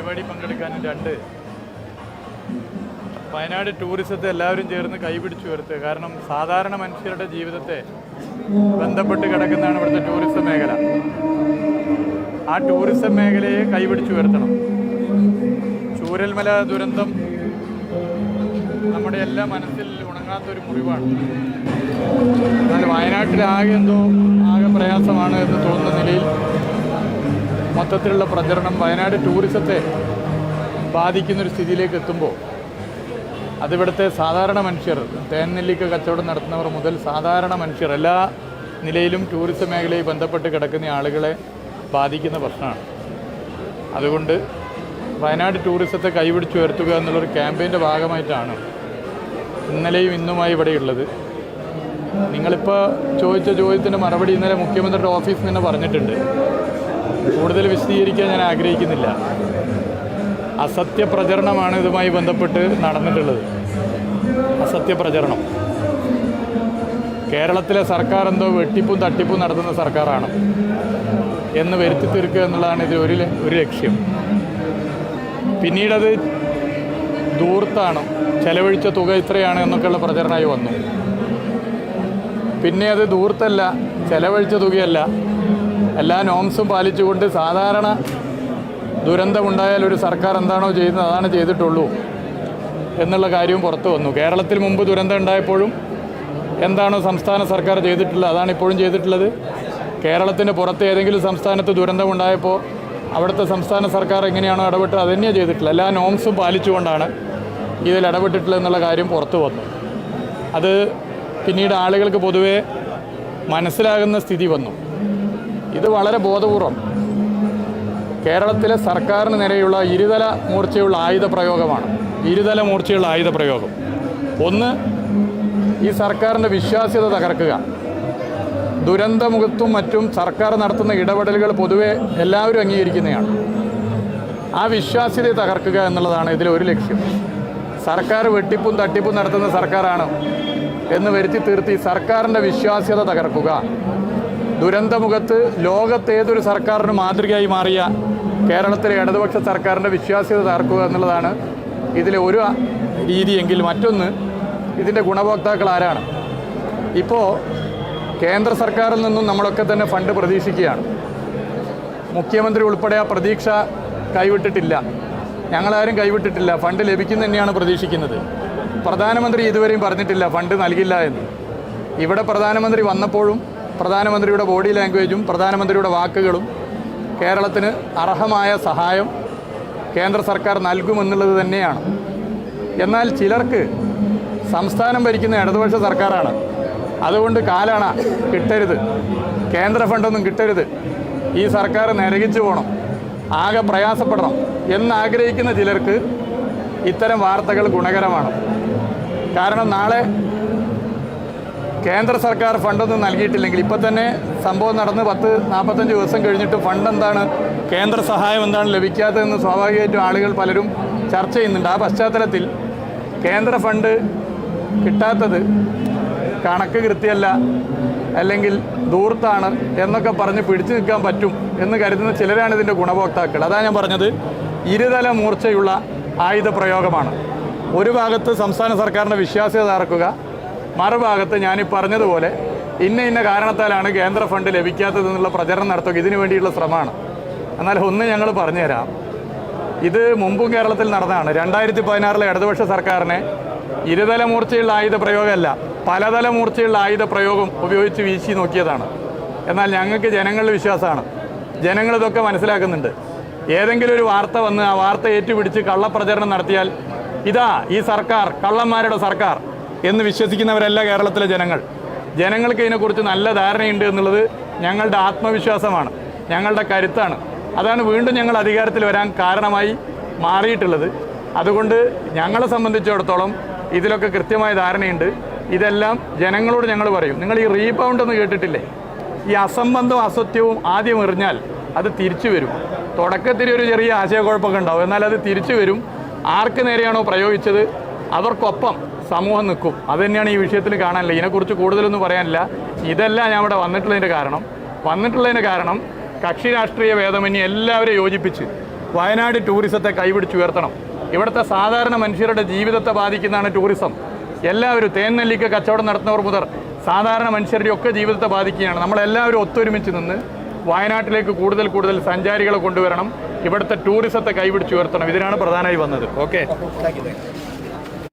പരിപാടി പങ്കെടുക്കാനും, രണ്ട് വയനാട് ടൂറിസത്തെ എല്ലാവരും ചേർന്ന് കൈപിടിച്ചു ഉയർത്തുക. കാരണം സാധാരണ മനുഷ്യരുടെ ജീവിതത്തെ ബന്ധപ്പെട്ട് കിടക്കുന്നതാണ് ഇവിടുത്തെ ടൂറിസം മേഖല. ആ ടൂറിസം മേഖലയെ കൈപിടിച്ചു ഉയർത്തണം. ചൂരൽമല ദുരന്തം നമ്മുടെ എല്ലാ മനസ്സിൽ ഉണങ്ങാത്തൊരു മുറിവാണ്. എന്നാൽ വയനാട്ടിലാകെ ആകെ പ്രയാസമാണ് എന്ന് തോന്നുന്ന നിലയിൽ മൊത്തത്തിലുള്ള പ്രചരണം വയനാട് ടൂറിസത്തെ ബാധിക്കുന്നൊരു സ്ഥിതിയിലേക്ക് എത്തുമ്പോൾ അതിവിടുത്തെ സാധാരണ മനുഷ്യർ, തേൻനെല്ലിക്ക കച്ചവടം നടത്തുന്നവർ മുതൽ സാധാരണ മനുഷ്യർ എല്ലാ നിലയിലും ടൂറിസം മേഖലയിൽ ബന്ധപ്പെട്ട് കിടക്കുന്ന ആളുകളെ ബാധിക്കുന്ന പ്രശ്നമാണ്. അതുകൊണ്ട് വയനാട് ടൂറിസത്തെ കൈപിടിച്ചുയർത്തുക എന്നുള്ളൊരു ക്യാമ്പയിൻ്റെ ഭാഗമായിട്ടാണ് ഇന്നലെയും ഇന്നുമായി ഇവിടെയുള്ളത്. നിങ്ങളിപ്പോൾ ചോദിച്ച ചോദ്യത്തിൻ്റെ മറുപടി ഇന്നലെ മുഖ്യമന്ത്രിയുടെ ഓഫീസിൽ നിന്ന് പറഞ്ഞിട്ടുണ്ട്. കൂടുതൽ വിശദീകരിക്കാൻ ഞാൻ ആഗ്രഹിക്കുന്നില്ല. അസത്യപ്രചരണമാണ് ഇതുമായി ബന്ധപ്പെട്ട് നടന്നിട്ടുള്ളത്. അസത്യപ്രചരണം. കേരളത്തിലെ സർക്കാർ എന്തോ വെട്ടിപ്പും തട്ടിപ്പും നടത്തുന്ന സർക്കാരാണ് എന്ന് വരുത്തി തീർക്കുക എന്നുള്ളതാണ് ഇത് ഒരു ലക്ഷ്യം. പിന്നീടത് ധൂർത്താണ്, ചെലവഴിച്ച തുക ഇത്രയാണ് എന്നൊക്കെയുള്ള പ്രചരണമായി വന്നു. പിന്നെ അത് ധൂർത്തല്ല, ചെലവഴിച്ച തുകയല്ല, എല്ലാ നോംസും പാലിച്ചുകൊണ്ട് സാധാരണ ദുരന്തമുണ്ടായാൽ ഒരു സർക്കാർ എന്താണോ ചെയ്യുന്നത് അതാണ് ചെയ്തിട്ടുള്ളൂ എന്നുള്ള കാര്യവും പുറത്തു വന്നു. കേരളത്തിൽ മുമ്പ് ദുരന്തം ഉണ്ടായപ്പോഴും എന്താണോ സംസ്ഥാന സർക്കാർ ചെയ്തിട്ടുള്ളത് അതാണ് ഇപ്പോഴും ചെയ്തിട്ടുള്ളത്. കേരളത്തിൻ്റെ പുറത്ത് ഏതെങ്കിലും സംസ്ഥാനത്ത് ദുരന്തമുണ്ടായപ്പോൾ അവിടുത്തെ സംസ്ഥാന സർക്കാർ എങ്ങനെയാണോ ഇടപെട്ടത് അത് തന്നെയാണ് ചെയ്തിട്ടുള്ളത്. എല്ലാ നോംസും പാലിച്ചുകൊണ്ടാണ് ഇതിൽ ഇടപെട്ടിട്ടുള്ളത് എന്നുള്ള കാര്യം പുറത്തു വന്നു. അത് പിന്നീട് ആളുകൾക്ക് പൊതുവെ മനസ്സിലാകുന്ന സ്ഥിതി വന്നു. ഇത് വളരെ ബോധപൂർവം കേരളത്തിലെ സർക്കാരിന് നേരെയുള്ള ഇരുതല മൂർച്ചയുള്ള ആയുധ പ്രയോഗമാണ്. ഇരുതല മൂർച്ചയുള്ള ആയുധ പ്രയോഗം. ഒന്ന്, ഈ സർക്കാരിൻ്റെ വിശ്വാസ്യത തകർക്കുക. ദുരന്തമുഖത്തും മറ്റും സർക്കാർ നടത്തുന്ന ഇടപെടലുകൾ പൊതുവെ എല്ലാവരും അംഗീകരിക്കുന്നതാണ്. ആ വിശ്വാസ്യതയെ തകർക്കുക എന്നുള്ളതാണ് ഇതിലെ ഒരു ലക്ഷ്യം. സർക്കാർ വെട്ടിപ്പും തട്ടിപ്പും നടത്തുന്ന സർക്കാരാണ് എന്ന് വരുത്തി തീർത്തി സർക്കാരിൻ്റെ വിശ്വാസ്യത തകർക്കുക. ദുരന്തമുഖത്ത് ലോകത്തേതൊരു സർക്കാരിന് മാതൃകയായി മാറിയ കേരളത്തിലെ ഇടതുപക്ഷ സർക്കാരിൻ്റെ വിശ്വാസ്യത തകർക്കുക എന്നുള്ളതാണ് ഇതിലെ ഒരു രീതിയെങ്കിൽ മറ്റൊന്ന്, ഇതിൻ്റെ ഗുണഭോക്താക്കൾ ആരാണ്? ഇപ്പോൾ കേന്ദ്ര സർക്കാരിൽ നിന്നും നമ്മളൊക്കെ തന്നെ ഫണ്ട് പ്രതീക്ഷിക്കുകയാണ്. മുഖ്യമന്ത്രി ഉൾപ്പെടെ ആ പ്രതീക്ഷ കൈവിട്ടിട്ടില്ല. ഞങ്ങളാരും കൈവിട്ടിട്ടില്ല. ഫണ്ട് ലഭിക്കുന്ന തന്നെയാണ് പ്രതീക്ഷിക്കുന്നത്. പ്രധാനമന്ത്രി ഇതുവരെയും പറഞ്ഞിട്ടില്ല ഫണ്ട് നൽകില്ല എന്ന്. ഇവിടെ പ്രധാനമന്ത്രി വന്നപ്പോഴും പ്രധാനമന്ത്രിയുടെ ബോഡി ലാംഗ്വേജും പ്രധാനമന്ത്രിയുടെ വാക്കുകളും കേരളത്തിന് അർഹമായ സഹായം കേന്ദ്ര സർക്കാർ നൽകുമെന്നുള്ളത് തന്നെയാണ്. എന്നാൽ ചിലർക്ക് സംസ്ഥാനം ഭരിക്കുന്ന ഇടതുപക്ഷ സർക്കാരാണ്, അതുകൊണ്ട് കാലണ കിട്ടരുത്, കേന്ദ്ര ഫണ്ടൊന്നും കിട്ടരുത്, ഈ സർക്കാർ നരകിച്ചു പോകണം, ആകെ പ്രയാസപ്പെടണം എന്നാഗ്രഹിക്കുന്ന ചിലർക്ക് ഇത്തരം വാർത്തകൾ ഗുണകരമാണ്. കാരണം നാളെ കേന്ദ്ര സർക്കാർ ഫണ്ടൊന്നും നൽകിയിട്ടില്ലെങ്കിൽ, ഇപ്പം തന്നെ സംഭവം നടന്ന് 40-45 ദിവസം കഴിഞ്ഞിട്ട് ഫണ്ട് എന്താണ്, കേന്ദ്ര സഹായം എന്താണ് ലഭിക്കാത്തതെന്ന് സ്വാഭാവികമായിട്ടും ആളുകൾ പലരും ചർച്ച ചെയ്യുന്നുണ്ട്. ആ പശ്ചാത്തലത്തിൽ കേന്ദ്ര ഫണ്ട് കിട്ടാത്തത് കണക്ക് കൃത്യമല്ല, അല്ലെങ്കിൽ ധൂർത്താണ് എന്നൊക്കെ പറഞ്ഞ് പിടിച്ചു നിൽക്കാൻ പറ്റും എന്ന് കരുതുന്ന ചിലരാണ് ഇതിൻ്റെ ഗുണഭോക്താക്കൾ. അതാണ് ഞാൻ പറഞ്ഞത്, ഇരുതല മൂർച്ചയുള്ള ആയുധ പ്രയോഗമാണ്. ഒരു ഭാഗത്ത് സംസ്ഥാന സർക്കാരിൻ്റെ വിശ്വാസ്യത തകർക്കുക, മറുഭാഗത്ത് ഞാനീ പറഞ്ഞതുപോലെ ഇന്ന കാരണത്താലാണ് കേന്ദ്ര ഫണ്ട് ലഭിക്കാത്തതെന്നുള്ള പ്രചരണം നടത്തുക. ഇതിനു വേണ്ടിയുള്ള ശ്രമമാണ്. എന്നാൽ ഒന്ന് ഞങ്ങൾ പറഞ്ഞുതരാം, ഇത് മുമ്പും കേരളത്തിൽ നടന്നതാണ്. 2016 ഇടതുപക്ഷ സർക്കാരിനെ ഇരുതല മൂർച്ചയുള്ള ആയുധ പ്രയോഗമല്ല, പലതല മൂർച്ചയുള്ള ആയുധ പ്രയോഗം ഉപയോഗിച്ച് വീശി നോക്കിയതാണ്. എന്നാൽ ഞങ്ങൾക്ക് ജനങ്ങളുടെ വിശ്വാസമാണ്, ജനങ്ങളിതൊക്കെ മനസ്സിലാക്കുന്നുണ്ട്. ഏതെങ്കിലും ഒരു വാർത്ത വന്ന് ആ വാർത്ത ഏറ്റുപിടിച്ച് കള്ളപ്രചരണം നടത്തിയാൽ ഇതാ ഈ സർക്കാർ കള്ളന്മാരുടെ സർക്കാർ എന്ന് വിശ്വസിക്കുന്നവരല്ല കേരളത്തിലെ ജനങ്ങൾക്ക് ഇതിനെക്കുറിച്ച് നല്ല ധാരണയുണ്ട് എന്നുള്ളത് ഞങ്ങളുടെ ആത്മവിശ്വാസമാണ്, ഞങ്ങളുടെ കരുത്താണ്. അതാണ് വീണ്ടും ഞങ്ങൾ അധികാരത്തിൽ വരാൻ കാരണമായി മാറിയിട്ടുള്ളത്. അതുകൊണ്ട് ഞങ്ങളെ സംബന്ധിച്ചിടത്തോളം ഇതിലൊക്കെ കൃത്യമായ ധാരണയുണ്ട്. ഇതെല്ലാം ജനങ്ങളോട് ഞങ്ങൾ പറയും. നിങ്ങൾ ഈ റീബൗണ്ട് എന്ന് കേട്ടിട്ടില്ലേ? ഈ അസംബന്ധവും അസത്യവും ആദ്യം എറിഞ്ഞാൽ അത് തിരിച്ചു വരും. തുടക്കത്തിൽ ഒരു ചെറിയ ആശയക്കുഴപ്പമൊക്കെ ഉണ്ടാവും, എന്നാൽ അത് തിരിച്ചു വരും. ആർക്ക് നേരെയാണോ പ്രയോഗിച്ചത് അവർക്കൊപ്പം സമൂഹം നിൽക്കും. അതുതന്നെയാണ് ഈ വിഷയത്തിൽ കാണാനില്ല. ഇതിനെക്കുറിച്ച് കൂടുതലൊന്നും പറയാനില്ല. ഇതല്ല ഞാൻ ഇവിടെ വന്നിട്ടുള്ളതിൻ്റെ കാരണം കക്ഷി രാഷ്ട്രീയ ഭേദമന്യേ എല്ലാവരെയും യോജിപ്പിച്ച് വയനാട് ടൂറിസത്തെ കൈപിടിച്ചുയർത്തണം. ഇവിടുത്തെ സാധാരണ മനുഷ്യരുടെ ജീവിതത്തെ ബാധിക്കുന്നതാണ് ടൂറിസം. എല്ലാവരും തേൻനെല്ലിക്ക കച്ചവടം നടത്തുന്നവർ മുതൽ സാധാരണ മനുഷ്യരുടെ ഒക്കെ ജീവിതത്തെ ബാധിക്കുകയാണ്. നമ്മളെല്ലാവരും ഒത്തൊരുമിച്ച് നിന്ന് വയനാട്ടിലേക്ക് കൂടുതൽ കൂടുതൽ സഞ്ചാരികളെ കൊണ്ടുവരണം. ഇവിടുത്തെ ടൂറിസത്തെ കൈപിടിച്ചുയർത്തണം. ഇതിനാണ് പ്രധാനമായി വന്നത്. ഓക്കെ.